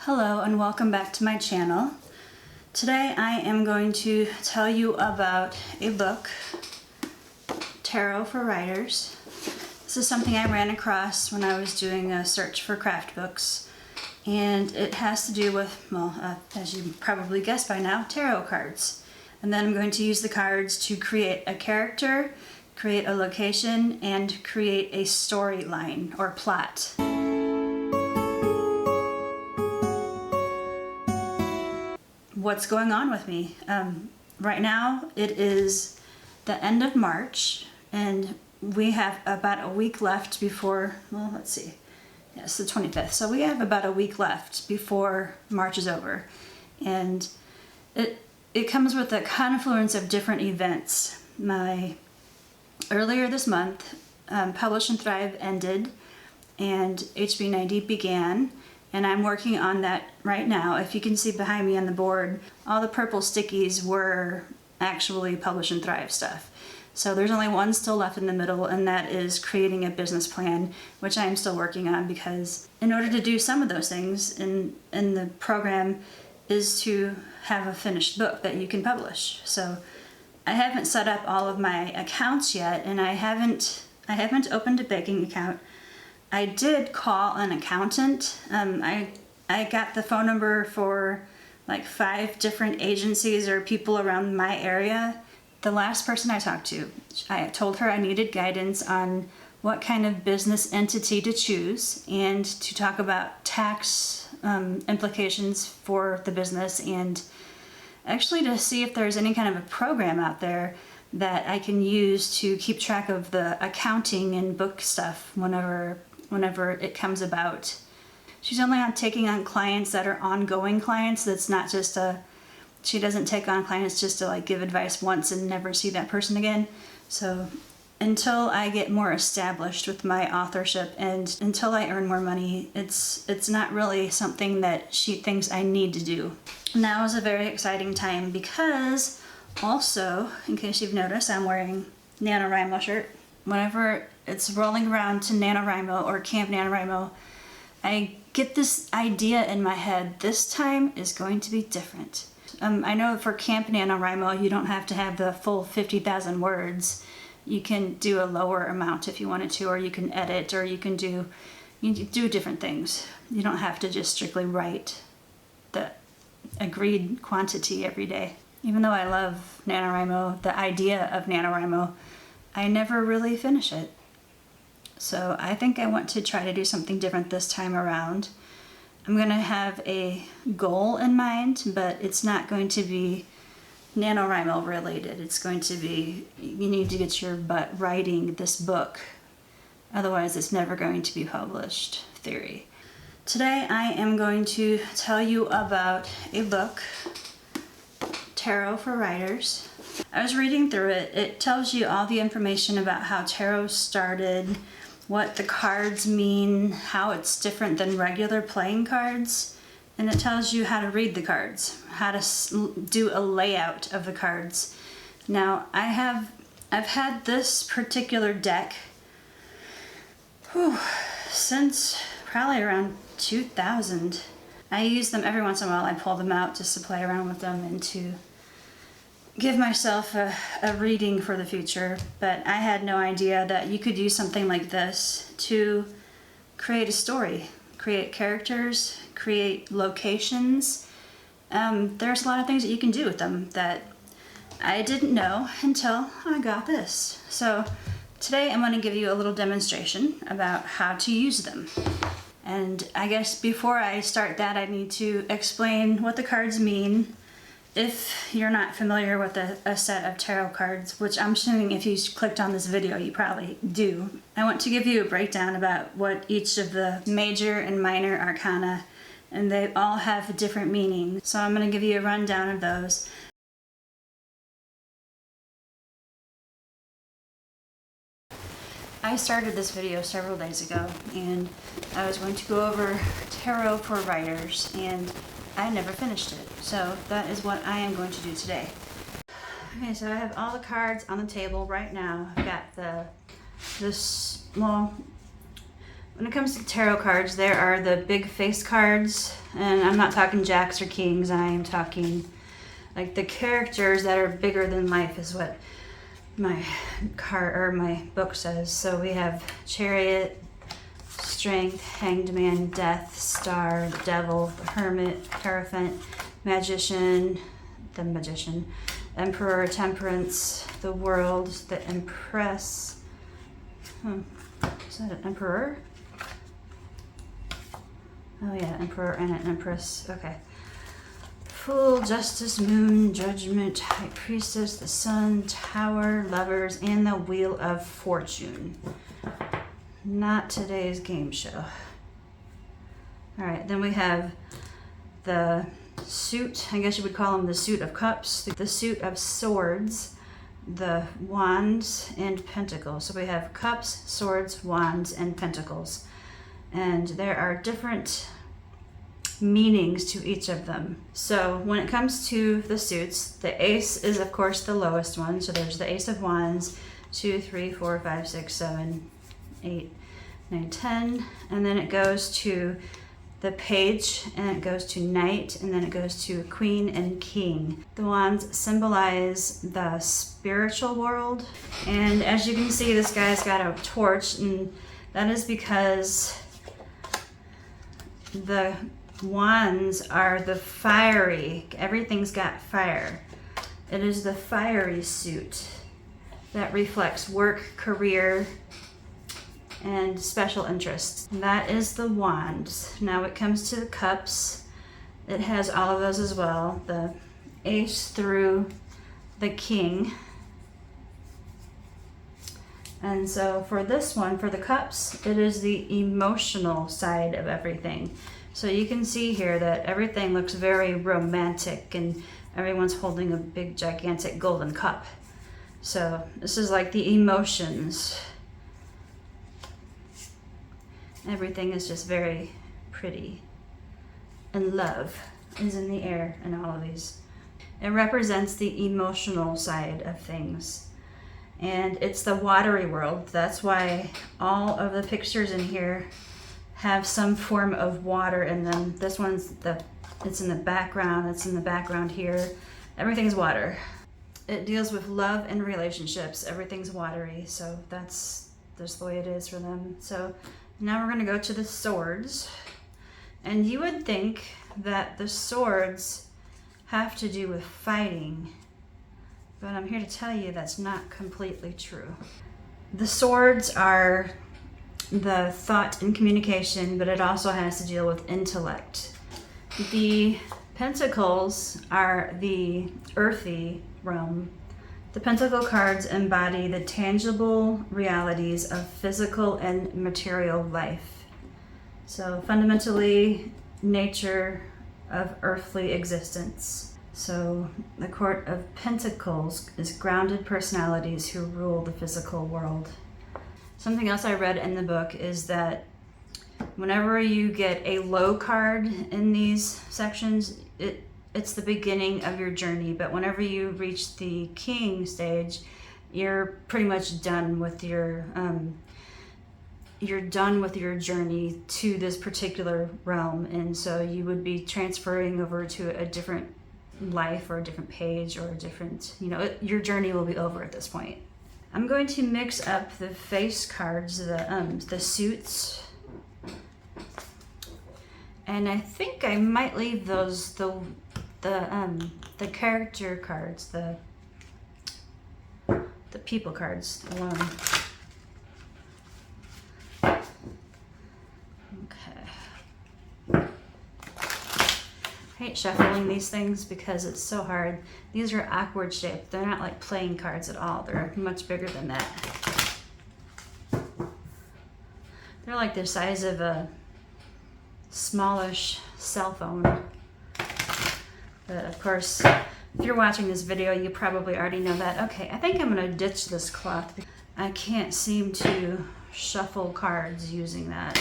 Hello and welcome back to my channel. Today I am going to tell you about a book, Tarot for Writers. This is something I ran across when I was doing a search for craft books, and it has to do with, well, as you probably guessed by now, tarot cards. And then I'm going to use the cards to create a character, create a location, and create a storyline or plot. What's going on with me? Right now it is the end of March and we have about a week left before, well, let's see, yes, the 25th. So we have about a week left before March is over, and it comes with a confluence of different events. Earlier this month, Publish and Thrive ended and HB90 began. And I'm working on that right now. If you can see behind me on the board, all the purple stickies were actually Publish and Thrive stuff. So there's only one still left in the middle, and that is creating a business plan, which I'm still working on, because in order to do some of those things in the program is to have a finished book that you can publish. So I haven't set up all of my accounts yet, and I haven't opened a banking account. I did call an accountant. I got the phone number for like 5 different agencies or people around my area. The last person I talked to, I told her I needed guidance on what kind of business entity to choose and to talk about tax implications for the business, and actually to see if there's any kind of a program out there that I can use to keep track of the accounting and book stuff whenever it comes about. She's only taking on clients that are ongoing clients. That's not just she doesn't take on clients just to like give advice once and never see that person again. So until I get more established with my authorship and until I earn more money, it's not really something that she thinks I need to do. Now is a very exciting time because also, in case you've noticed, I'm wearing NaNoWriMo shirt. Whenever it's rolling around to NaNoWriMo or Camp NaNoWriMo, I get this idea in my head, this time is going to be different. I know for Camp NaNoWriMo you don't have to have the full 50,000 words. You can do a lower amount if you wanted to, or you can edit, or you can do different things. You don't have to just strictly write the agreed quantity every day. Even though I love NaNoWriMo, the idea of NaNoWriMo, I never really finish it. So I think I want to try to do something different this time around. I'm going to have a goal in mind, but it's not going to be NaNoWriMo related. It's going to be, you need to get your butt writing this book. Otherwise it's never going to be published theory. Today I am going to tell you about a book, Tarot for Writers. I was reading through it. It tells you all the information about how tarot started, what the cards mean, how it's different than regular playing cards, and it tells you how to read the cards, how to do a layout of the cards. Now, I've had this particular deck since probably around 2000. I use them every once in a while. I pull them out just to play around with them and to give myself a reading for the future, but I had no idea that you could use something like this to create a story, create characters, create locations. There's a lot of things that you can do with them that I didn't know until I got this. So today I'm going to give you a little demonstration about how to use them. And I guess before I start that, I need to explain what the cards mean. If you're not familiar with a set of tarot cards, which I'm assuming if you clicked on this video you probably do, I want to give you a breakdown about what each of the major and minor arcana, and they all have a different meaning. So I'm going to give you a rundown of those. I started this video several days ago, and I was going to go over Tarot for Writers, and I never finished it, so that is what I am going to do today. Okay, so I have all the cards on the table right now. I've got When it comes to tarot cards, there are the big face cards, and I'm not talking jacks or kings, I am talking like the characters that are bigger than life is what my card or my book says. So we have Chariot, Strength, Hanged Man, Death, Star, the Devil, the Hermit, Hierophant, Magician, the Magician, Emperor, Temperance, the World, the Empress. Is that an Emperor? Oh yeah, Emperor and an Empress. Okay. Fool, Justice, Moon, Judgment, High Priestess, the Sun, Tower, Lovers, and the Wheel of Fortune. Not today's game show. Alright, then we have the suit, I guess you would call them the suit of cups, the suit of swords, the wands, and pentacles. So we have cups, swords, wands, and pentacles. And there are different meanings to each of them. So when it comes to the suits, the ace is of course the lowest one. So there's the ace of wands, 2, 3, 4, 5, 6, 7, 8, 9, 10. And then it goes to the page, and it goes to knight, and then it goes to queen and king. The wands symbolize the spiritual world. And as you can see, this guy's got a torch, and that is because the wands are the fiery, everything's got fire. It is the fiery suit that reflects work, career, and special interests. That is the wands. Now it comes to the cups. It has all of those as well. The ace through the king. And so for this one, for the cups, it is the emotional side of everything. So you can see here that everything looks very romantic and everyone's holding a big gigantic golden cup. So this is like the emotions. Everything is just very pretty. And love is in the air in all of these. It represents the emotional side of things. And it's the watery world. That's why all of the pictures in here have some form of water in them. This one's it's in the background, it's in the background here. Everything's water. It deals with love and relationships. Everything's watery, so that's just the way it is for them. So now we're gonna go to the swords. And you would think that the swords have to do with fighting, but I'm here to tell you that's not completely true. The swords are the thought and communication, but it also has to deal with intellect. The pentacles are the earthy realm. The pentacle cards embody the tangible realities of physical and material life. So fundamentally, nature of earthly existence. So the Court of Pentacles is grounded personalities who rule the physical world. Something else I read in the book is that whenever you get a low card in these sections, it's the beginning of your journey, but whenever you reach the king stage, you're pretty much done with your journey to this particular realm, and so you would be transferring over to a different life or a different page or a different, your journey will be over at this point. I'm going to mix up the face cards, the suits, and I think I might leave those the character cards, the people cards alone. I hate shuffling these things because it's so hard. These are awkward shaped. They're not like playing cards at all. They're much bigger than that. They're like the size of a smallish cell phone. But of course, if you're watching this video, you probably already know that. Okay, I think I'm gonna ditch this cloth. I can't seem to shuffle cards using that.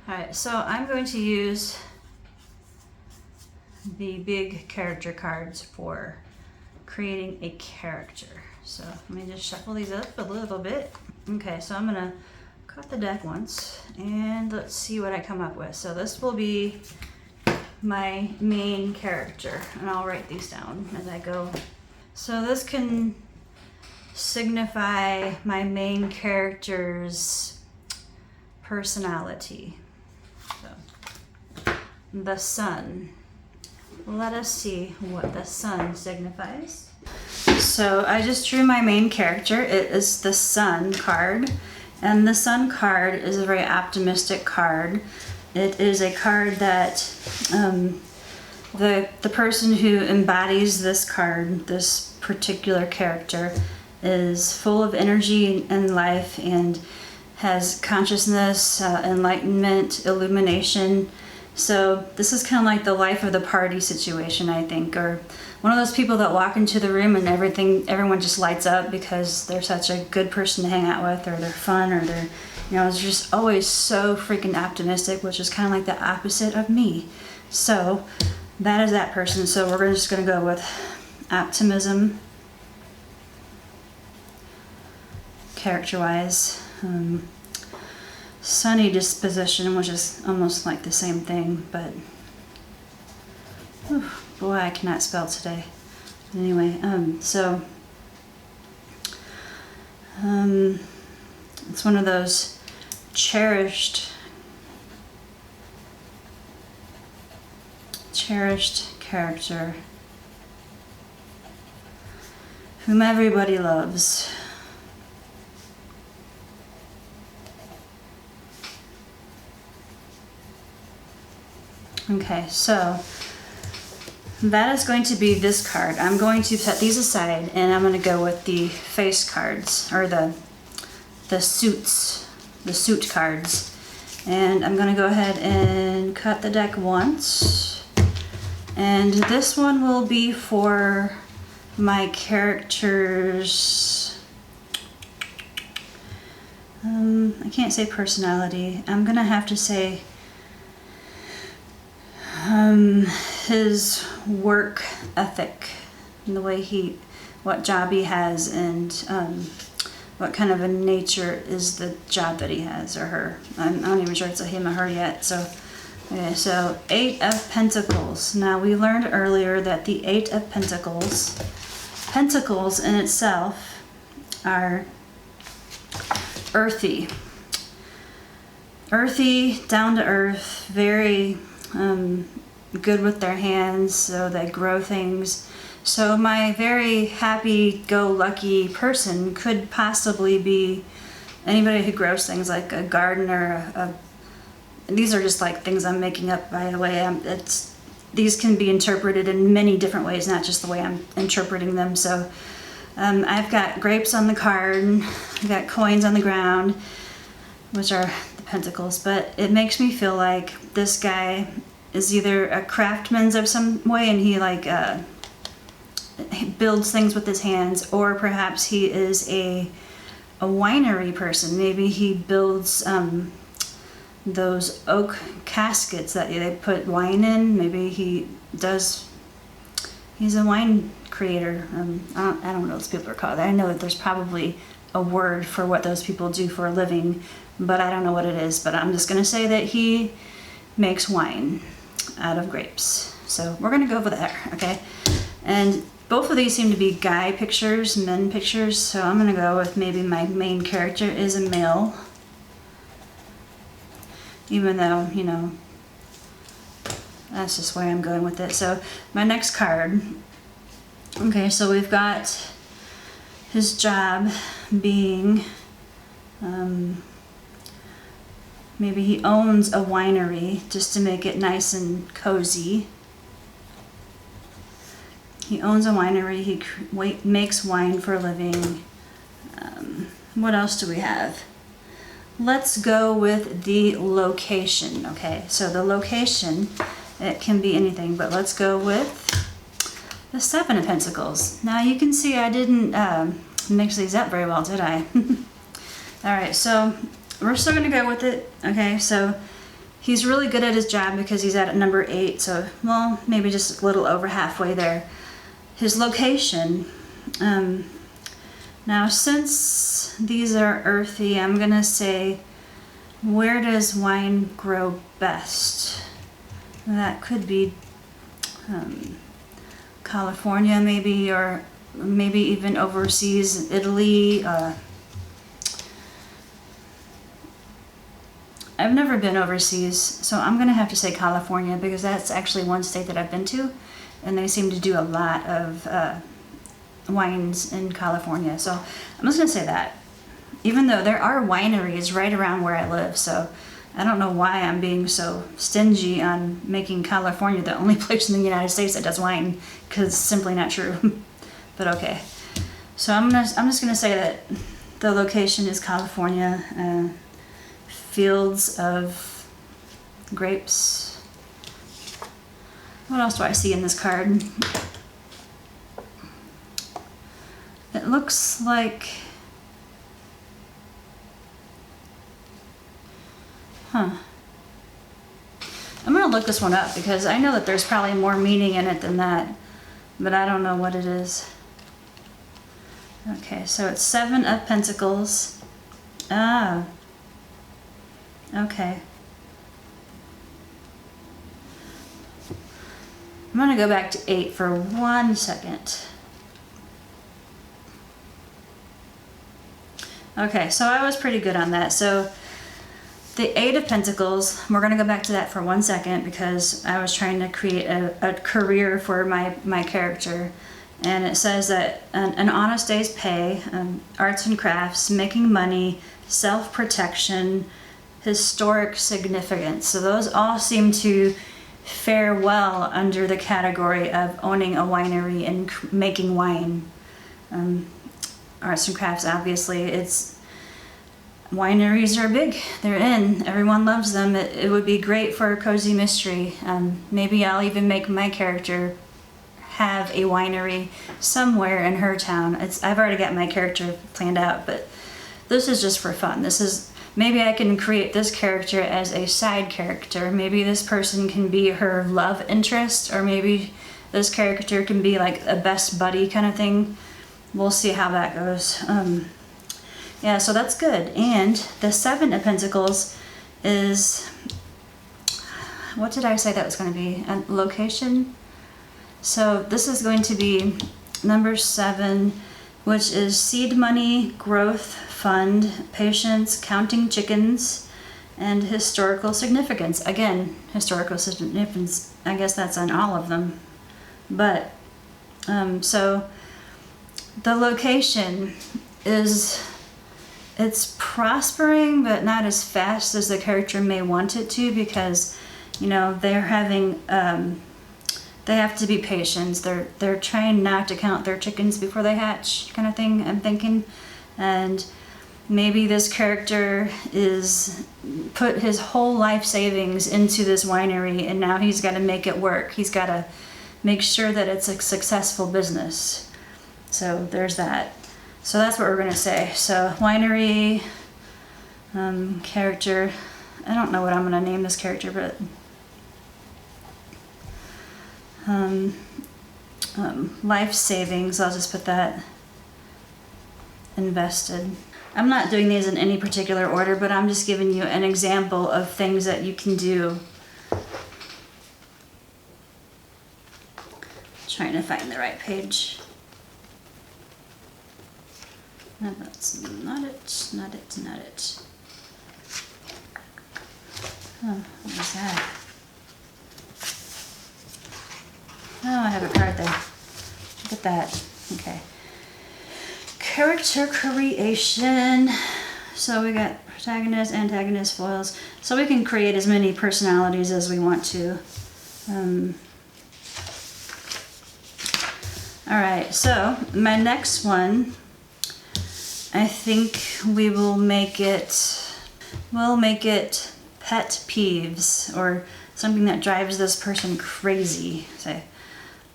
All right, so I'm going to use the big character cards for creating a character. So let me just shuffle these up a little bit. Okay, so I'm gonna cut the deck once, and let's see what I come up with. So this will be my main character, and I'll write these down as I go. So this can signify my main character's personality. So, the sun. Let us see what the sun signifies. So I just drew my main character. It is the sun card, and the sun card is a very optimistic card. It is a card that the person who embodies this card, this particular character, is full of energy and life and has consciousness, enlightenment, illumination. So this is kind of like the life of the party situation, I think, or one of those people that walk into the room and everyone just lights up because they're such a good person to hang out with, or they're fun, or they're, it's just always so freaking optimistic, which is kind of like the opposite of me. So that is that person. So we're just going to go with optimism, character-wise. Sunny disposition, which is almost like the same thing, but whew, boy, I cannot spell today. Anyway, it's one of those cherished character whom everybody loves. Okay, so that is going to be this card. I'm going to set these aside, and I'm going to go with the face cards, or the suit cards. And I'm going to go ahead and cut the deck once. And this one will be for my character's, I can't say personality. I'm going to have to say his work ethic, and the way what job he has, and what kind of a nature is the job that he has, or her. I'm not even sure it's a him or her yet. So, okay, so 8 of Pentacles. Now we learned earlier that the 8 of Pentacles in itself are earthy, down to earth, very good with their hands, so they grow things. So my very happy-go-lucky person could possibly be anybody who grows things, like a gardener. These are just like things I'm making up, by the way. These can be interpreted in many different ways, not just the way I'm interpreting them. So I've got grapes on the card, I've got coins on the ground, which are the pentacles, but it makes me feel like this guy is either a craftsman of some way, and he builds things with his hands, or perhaps he is a winery person. Maybe he builds those oak caskets that they put wine in. Maybe he's a wine creator. I don't know what those people are called. I know that there's probably a word for what those people do for a living, but I don't know what it is. But I'm just gonna say that he makes wine out of grapes. So we're gonna go over there, okay? And both of these seem to be guy pictures, men pictures, so I'm gonna go with maybe my main character is a male. Even though, that's just where I'm going with it. So my next card, okay, so we've got his job being, maybe he owns a winery just to make it nice and cozy. He owns a winery, he makes wine for a living. What else do we have? Let's go with the location, okay? So the location, it can be anything, but let's go with the 7 of Pentacles. Now you can see I didn't mix these up very well, did I? Alright, so we're still going to go with it, okay? So he's really good at his job because he's at number 8, so, well, maybe just a little over halfway there. His location, now since these are earthy, I'm going to say Where does wine grow best? That could be California maybe, or maybe even overseas, Italy. I've never been overseas, so I'm gonna have to say California because that's actually one state that I've been to, and they seem to do a lot of wines in California. So I'm just gonna say that, even though there are wineries right around where I live. So I don't know why I'm being so stingy on making California the only place in the United States that does wine, because it's simply not true. But okay, so I'm just gonna say that the location is California. Fields of grapes. What else do I see in this card? It looks like, I'm gonna look this one up because I know that there's probably more meaning in it than that, but I don't know what it is. Okay, so it's 7 of Pentacles. Ah. Okay. I'm gonna go back to 8 for 1 second. Okay, so I was pretty good on that. So the 8 of Pentacles, we're gonna go back to that for 1 second because I was trying to create a career for my character. And it says that an honest day's pay, arts and crafts, making money, self-protection, historic significance. So those all seem to fare well under the category of owning a winery and making wine. Arts and crafts, obviously, wineries are big. They're in. Everyone loves them. It would be great for a cozy mystery. Maybe I'll even make my character have a winery somewhere in her town. I've already got my character planned out, but this is just for fun. Maybe I can create this character as a side character. Maybe this person can be her love interest, or maybe this character can be like a best buddy kind of thing. We'll see how that goes. Yeah, so that's good. And the 7 of Pentacles is, what did I say that was going to be? A location? So this is going to be number 7, which is seed money, growth, fund, patience, counting chickens, and historical significance. Again, historical significance, I guess that's on all of them. But, so the location is, it's prospering, but not as fast as the character may want it to, because, you know, they're having, they have to be patient. They're trying not to count their chickens before they hatch, kind of thing, I'm thinking. And maybe this character is put his whole life savings into this winery, and now he's got to make it work. He's got to make sure that it's a successful business. So there's that. So that's what we're going to say. So winery, character. I don't know what I'm going to name this character, but life savings, I'll just put that. Invested. I'm not doing these in any particular order, but I'm just giving you an example of things that you can do. Trying to find the right page. No, that's not it, not it, not it. Oh, what is that? Oh, I have a card there. Look at that. Okay. Character creation. So we got protagonist, antagonist, foils. So we can create as many personalities as we want to. Alright, so my next one, I think we'll make it pet peeves, or something that drives this person crazy. Say,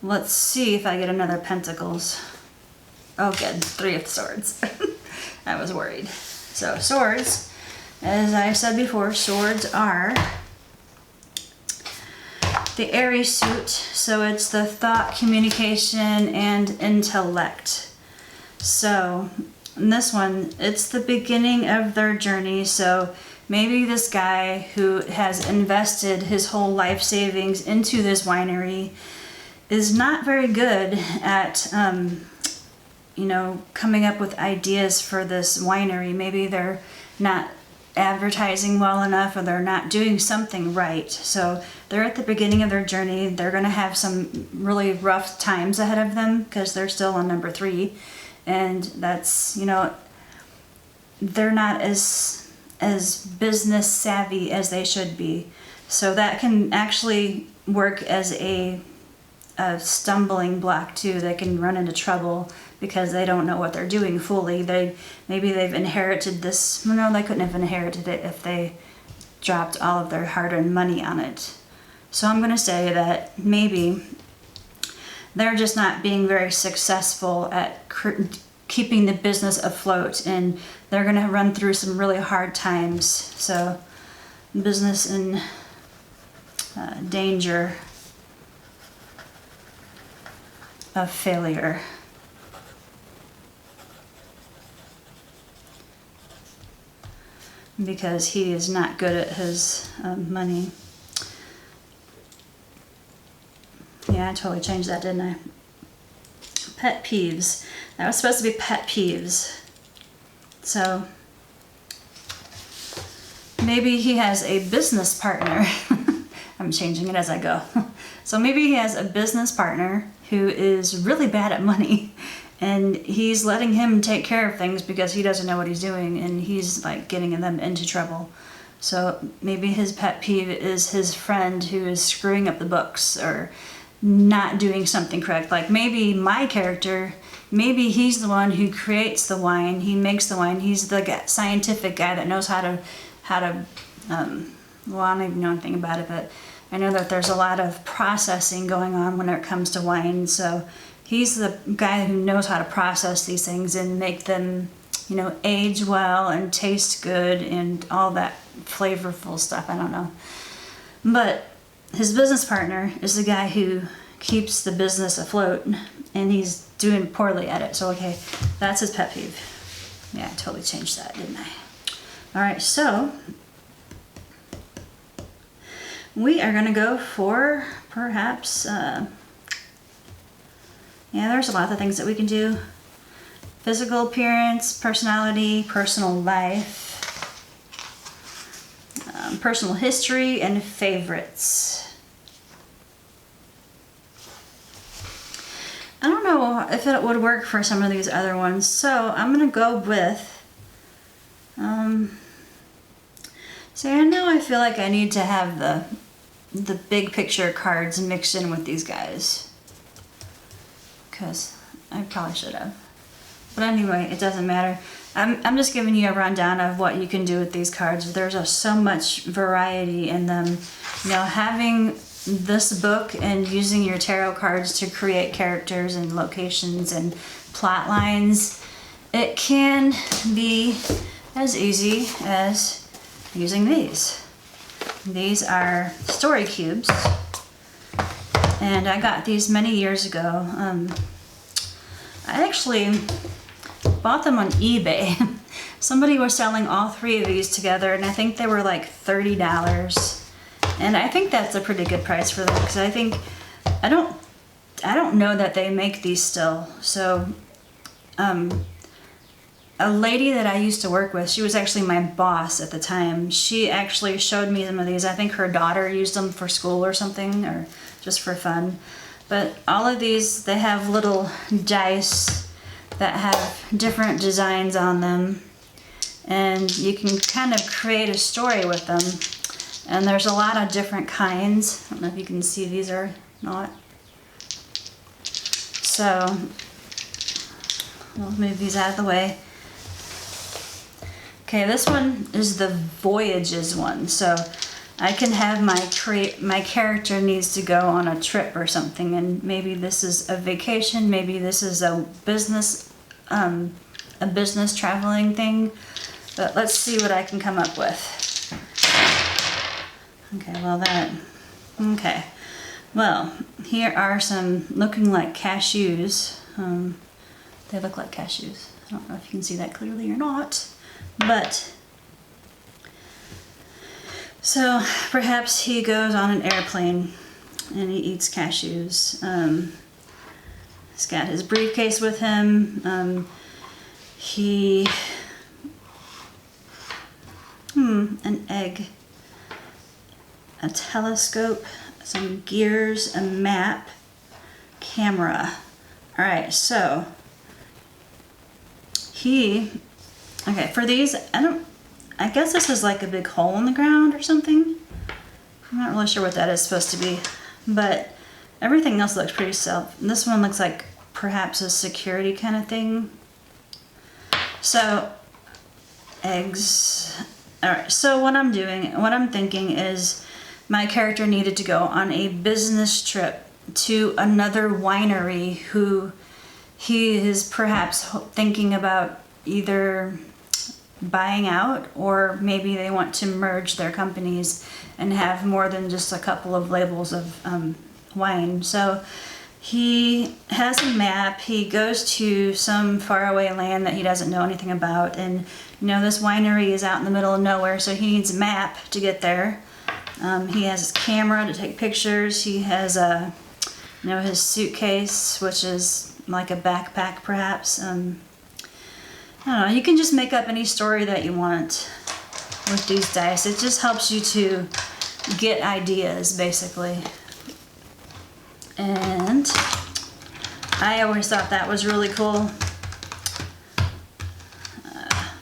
let's see if I get another Pentacles. Oh good, 3 of Swords. I was worried. So swords, as I said before, swords are the Aries suit. So it's the thought, communication, and intellect. So in this one, it's the beginning of their journey. So maybe this guy who has invested his whole life savings into this winery is not very good at, you know, coming up with ideas for this winery. Maybe they're not advertising well enough, or they're not doing something right. So they're at the beginning of their journey. They're going to have some really rough times ahead of them because they're still on number 3. And that's, you know, they're not as business savvy as they should be. So that can actually work as a stumbling block too. They can run into trouble because they don't know what they're doing fully. Maybe they've inherited this. No, they couldn't have inherited it if they dropped all of their hard-earned money on it. So I'm going to say that maybe they're just not being very successful at keeping the business afloat, and they're going to run through some really hard times. So business in danger of failure. Because he is not good at his money. Yeah, I totally changed that, didn't I? Pet peeves. That was supposed to be pet peeves. So maybe he has a business partner. I'm changing it as I go. So maybe he has a business partner who is really bad at money, and he's letting him take care of things because he doesn't know what he's doing, and he's like getting them into trouble. So maybe his pet peeve is his friend who is screwing up the books or not doing something correct. Like maybe my character, maybe he's the one who creates the wine, he makes the wine, he's the scientific guy that knows how to well, I don't even know anything about it, but I know that there's a lot of processing going on when it comes to wine. So he's the guy who knows how to process these things and make them, you know, age well and taste good and all that flavorful stuff. I don't know. But his business partner is the guy who keeps the business afloat, and he's doing poorly at it. So, okay, that's his pet peeve. Yeah, I totally changed that, didn't I? All right, so we are going to go for perhaps, yeah, there's a lot of things that we can do. Physical appearance, personality, personal life, personal history, and favorites. I don't know if it would work for some of these other ones, so I'm going to go with, see, I know I feel like I need to have the big picture cards mixed in with these guys, because I probably should have. But anyway, it doesn't matter. I'm just giving you a rundown of what you can do with these cards. There's so much variety in them. You know, having this book and using your tarot cards to create characters and locations and plot lines, it can be as easy as using these. These are story cubes, and I got these many years ago. I actually bought them on eBay. Somebody was selling all 3 of these together, and I think they were like $30. And I think that's a pretty good price for them, because I think I don't know that they make these still. So a lady that I used to work with, she was actually my boss at the time. She actually showed me some of these. I think her daughter used them for school or something, or just for fun. But all of these, they have little dice that have different designs on them, and you can kind of create a story with them. And there's a lot of different kinds. I don't know if you can see these or not. So we'll move these out of the way. Okay, this one is the Voyages one. So I can have my character needs to go on a trip or something, and maybe this is a vacation, maybe this is a business traveling thing. But let's see what I can come up with. Okay, well, here are some looking like cashews. They look like cashews. I don't know if you can see that clearly or not, but So perhaps he goes on an airplane and he eats cashews. He's got his briefcase with him. An egg, a telescope, some gears, a map, camera. All right, so okay, for these, I guess this is like a big hole in the ground or something. I'm not really sure what that is supposed to be, but everything else looks pretty this one looks like perhaps a security kind of thing. So, eggs. All right, so what I'm thinking is my character needed to go on a business trip to another winery who he is perhaps thinking about either buying out, or maybe they want to merge their companies and have more than just a couple of labels of wine. So he has a map. He goes to some faraway land that he doesn't know anything about, and this winery is out in the middle of nowhere, so he needs a map to get there. He has his camera to take pictures. He has his suitcase, which is like a backpack perhaps. I don't know, you can just make up any story that you want with these dice. It just helps you to get ideas, basically. And I always thought that was really cool.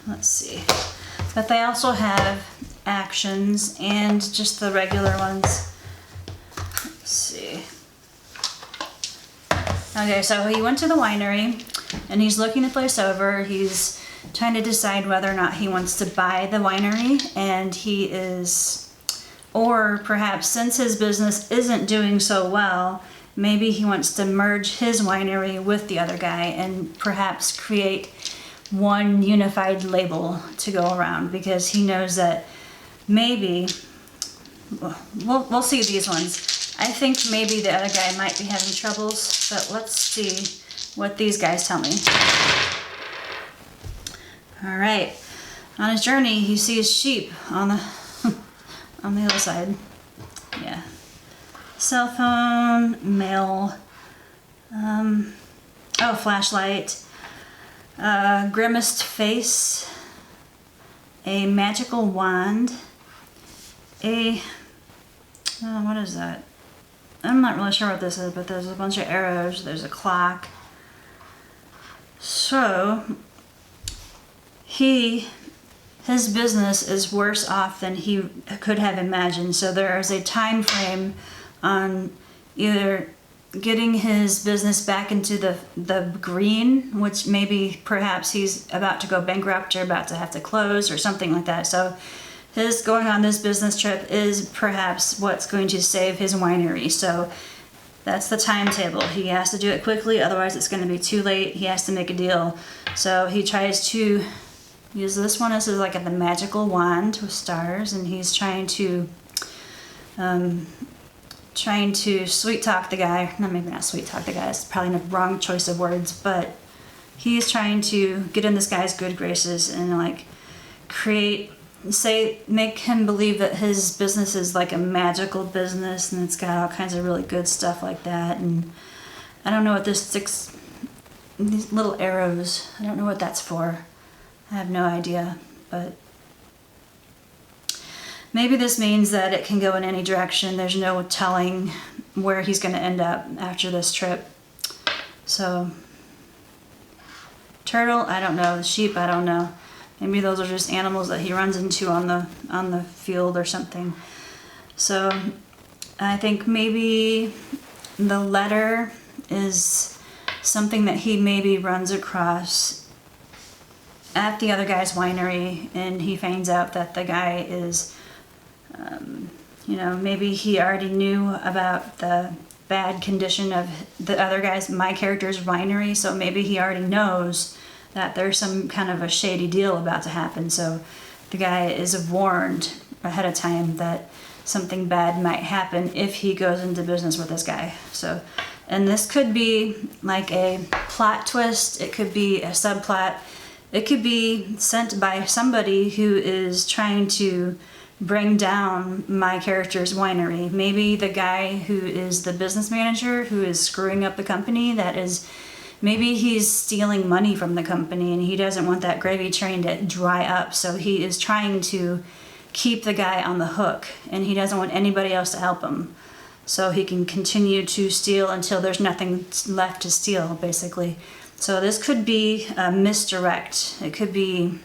Let's see. But they also have actions and just the regular ones. Let's see. Okay, so he went to the winery and he's looking the place over. He's trying to decide whether or not he wants to buy the winery, and or perhaps since his business isn't doing so well, maybe he wants to merge his winery with the other guy and perhaps create one unified label to go around, because he knows that maybe, we'll see these ones. I think maybe the other guy might be having troubles, but let's see what these guys tell me. All right, on his journey, he sees sheep on the on the other side. Yeah. Cell phone, mail, flashlight, grimaced face, a magical wand, what is that? I'm not really sure what this is, but there's a bunch of arrows, there's a clock. So, his business is worse off than he could have imagined. So there is a time frame on either getting his business back into the green, which maybe perhaps he's about to go bankrupt or about to have to close or something like that. So his going on this business trip is perhaps what's going to save his winery. So that's the timetable. He has to do it quickly, otherwise it's going to be too late. He has to make a deal. So he tries to use this one as like the magical wand with stars, and he's trying to sweet talk the guy. No, maybe not sweet talk the guy. It's probably the wrong choice of words, but he's trying to get in this guy's good graces and like make him believe that his business is like a magical business and it's got all kinds of really good stuff like that. And I don't know what these little arrows, I don't know what that's for. I have no idea, but maybe this means that it can go in any direction. There's no telling where he's going to end up after this trip. So, turtle, I don't know. Sheep, I don't know. Maybe those are just animals that he runs into on the field or something. So, I think maybe the letter is something that he maybe runs across at the other guy's winery, and he finds out that the guy is, maybe he already knew about the bad condition of the other guy's, my character's winery, so maybe he already knows that there's some kind of a shady deal about to happen. So the guy is warned ahead of time that something bad might happen if he goes into business with this guy. So, and this could be like a plot twist, it could be a subplot, it could be sent by somebody who is trying to bring down my character's winery. Maybe the guy who is the business manager who is screwing up the company, maybe he's stealing money from the company and he doesn't want that gravy train to dry up. So he is trying to keep the guy on the hook and he doesn't want anybody else to help him. So he can continue to steal until there's nothing left to steal, basically. So this could be a misdirect. It could be,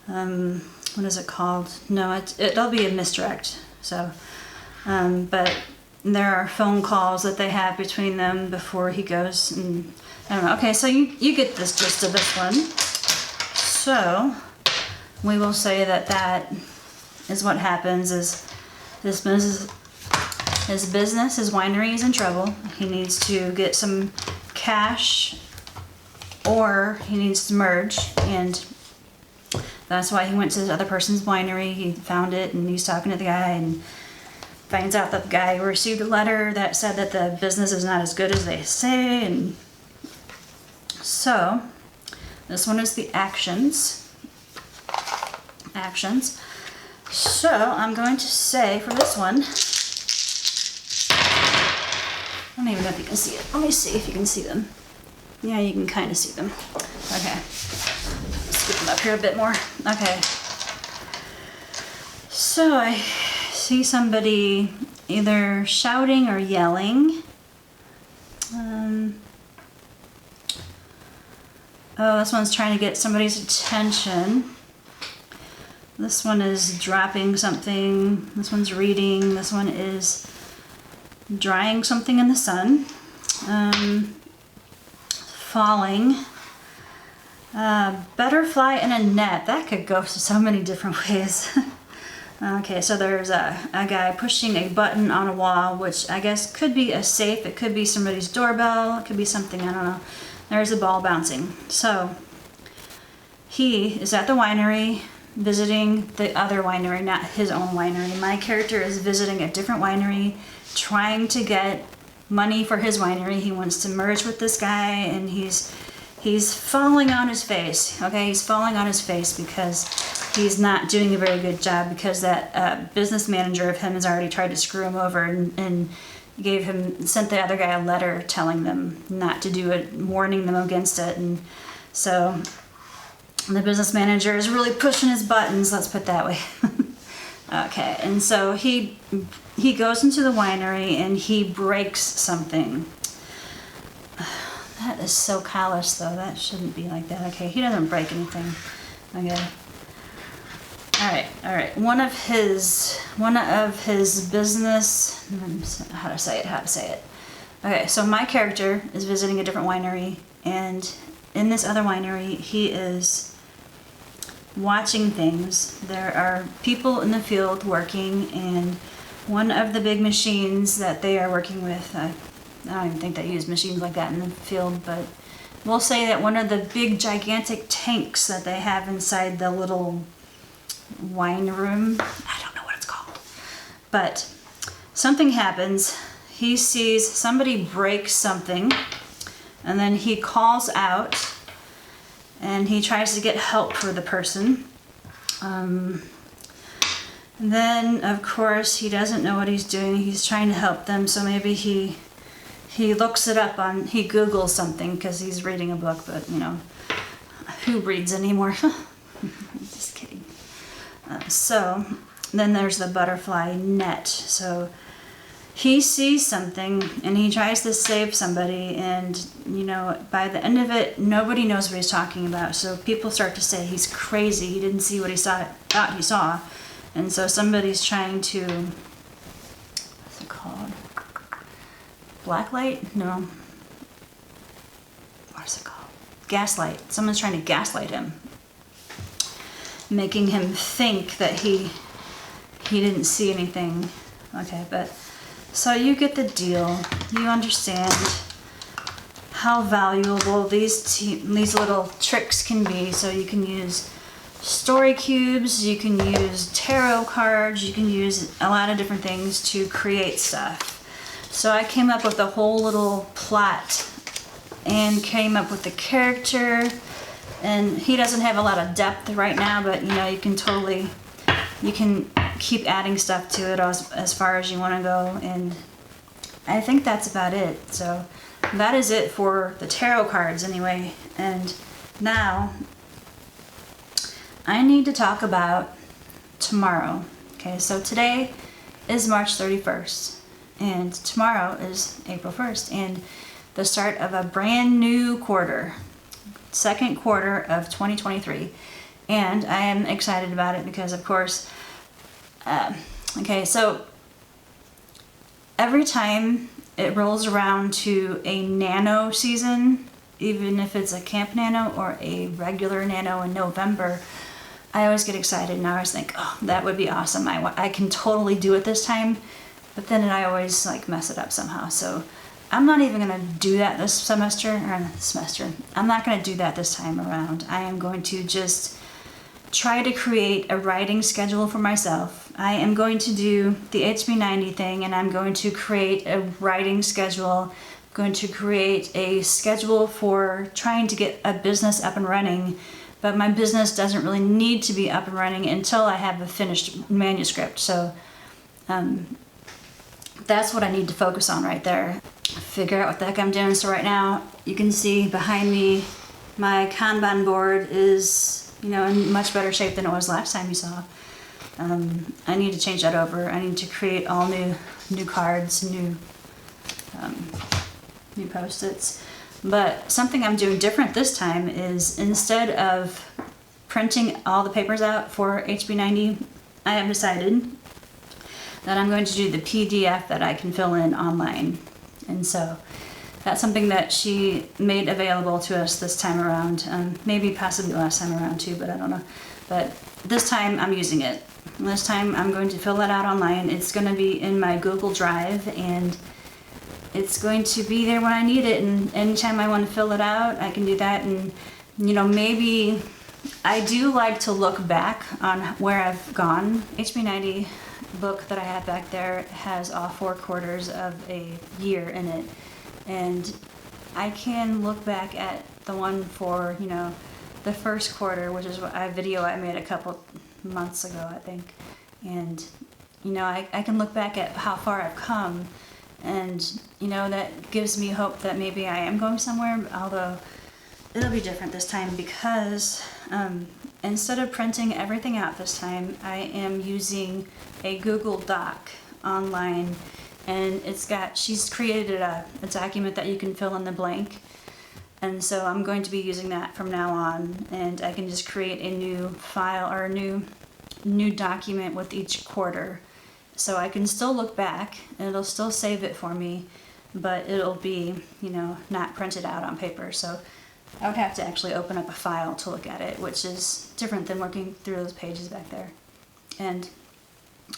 what is it called? No, it'll be a misdirect. So, but there are phone calls that they have between them before he goes, and I don't know. Okay, so you get this gist of this one. So we will say that is what happens. Is his business, his winery is in trouble. He needs to get some cash, or he needs to merge, and that's why he went to this other person's winery. He found it, and he's talking to the guy, and finds out that the guy received a letter that said that the business is not as good as they say. And so this one is the actions. So I'm going to say for this one, I don't even know if you can see it. Let me see if you can see them. Yeah, you can kind of see them. Okay, scoop them up here a bit more. Okay, so I see somebody either shouting or yelling. Oh, this one's trying to get somebody's attention. This one is dropping something. This one's reading. This one is drying something in the sun. Falling. Butterfly in a net. That could go so many different ways. Okay, so there's a guy pushing a button on a wall, which I guess could be a safe, it could be somebody's doorbell, it could be something, I don't know. There's a ball bouncing. So he is at the winery visiting the other winery, not his own winery. My character is visiting a different winery, trying to get money for his winery. He wants to merge with this guy, and he's falling on his face. Okay, he's falling on his face because he's not doing a very good job, because that business manager of him has already tried to screw him over and sent the other guy a letter telling them not to do it, warning them against it. And so the business manager is really pushing his buttons, let's put it that way. Okay, and so he goes into the winery and he breaks something. That is so callous, though. That shouldn't be like that. Okay, he doesn't break anything. Okay. All right. One of his business. How to say it. Okay, so my character is visiting a different winery, and in this other winery, he is watching things. There are people in the field working, and one of the big machines that they are working with. I don't even think they use machines like that in the field, but we'll say that one of the big gigantic tanks that they have inside the little wine room, I don't know what it's called, but something happens. He sees somebody break something, and then he calls out and he tries to get help for the person. And then of course he doesn't know what he's doing. He's trying to help them, so maybe he looks it up he Googles something because he's reading a book, but you know, who reads anymore? Just kidding. So then there's the butterfly net. So he sees something and he tries to save somebody, and you know, by the end of it, nobody knows what he's talking about. So people start to say he's crazy. He didn't see what he thought he saw. And so somebody's trying to, what's it called? Blacklight? No. What's it called? Gaslight. Someone's trying to gaslight him, making him think that he didn't see anything. Okay, but so you get the deal. You understand how valuable these little tricks can be. So you can use story cubes, you can use tarot cards, you can use a lot of different things to create stuff. So I came up with a whole little plot and came up with the character, and he doesn't have a lot of depth right now, but you know, you can totally you can keep adding stuff to it as far as you want to go, and I think that's about it. So that is it for the tarot cards anyway. And now I need to talk about tomorrow. Okay, so today is March 31st and tomorrow is April 1st, and the start of a brand new quarter, second quarter of 2023. And I am excited about it because, of course, okay, so every time it rolls around to a nano season, even if it's a camp nano or a regular nano in November, I always get excited and I always think, oh, that would be awesome. I can totally do it this time. But then I always like mess it up somehow. So I'm not even going to do that this semester. I'm not going to do that this time around. I am going to just try to create a writing schedule for myself. I am going to do the HB90 thing, and I'm going to create a writing schedule. I'm going to create a schedule for trying to get a business up and running, but my business doesn't really need to be up and running until I have a finished manuscript. So that's what I need to focus on right there. Figure out what the heck I'm doing. So right now, you can see behind me, my Kanban board is, in much better shape than it was last time you saw. I need to change that over. I need to create all new cards, new Post-its. But something I'm doing different this time is, instead of printing all the papers out for HB90, I have decided that I'm going to do the PDF that I can fill in online. And so that's something that she made available to us this time around. Maybe possibly last time around too, but I don't know. But this time I'm using it. This time I'm going to fill that out online. It's going to be in my Google Drive, and it's going to be there when I need it. And anytime I want to fill it out, I can do that. And maybe I do like to look back on where I've gone. HB90 book that I have back there has all 4 quarters of a year in it, and I can look back at the one for the first quarter, which is a video I made a couple months ago, I think. And I can look back at how far I've come, and that gives me hope that maybe I am going somewhere, although it'll be different this time because instead of printing everything out this time, I am using a Google Doc online, and she's created a document that you can fill in the blank, and so I'm going to be using that from now on, and I can just create a new file or a new document with each quarter, so I can still look back and it'll still save it for me, but it'll be not printed out on paper. So I would have to actually open up a file to look at it, which is different than looking through those pages back there. And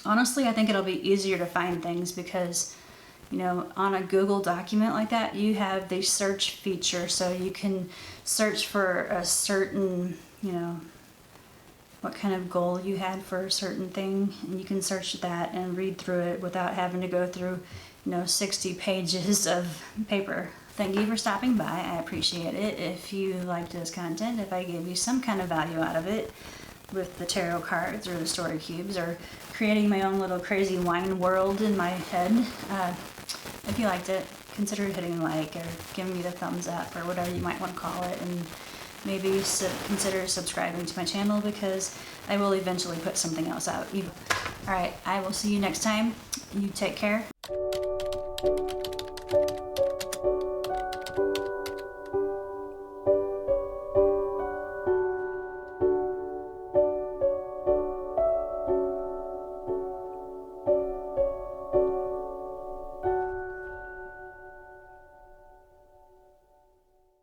honestly, I think it'll be easier to find things because, on a Google document like that, you have the search feature, so you can search for a certain, what kind of goal you had for a certain thing, and you can search that and read through it without having to go through, 60 pages of paper. Thank you for stopping by. I appreciate it. If you liked this content, if I gave you some kind of value out of it with the tarot cards or the story cubes or creating my own little crazy wine world in my head, if you liked it, consider hitting like or giving me the thumbs up or whatever you might want to call it, and maybe consider subscribing to my channel because I will eventually put something else out. Alright, I will see you next time. You take care,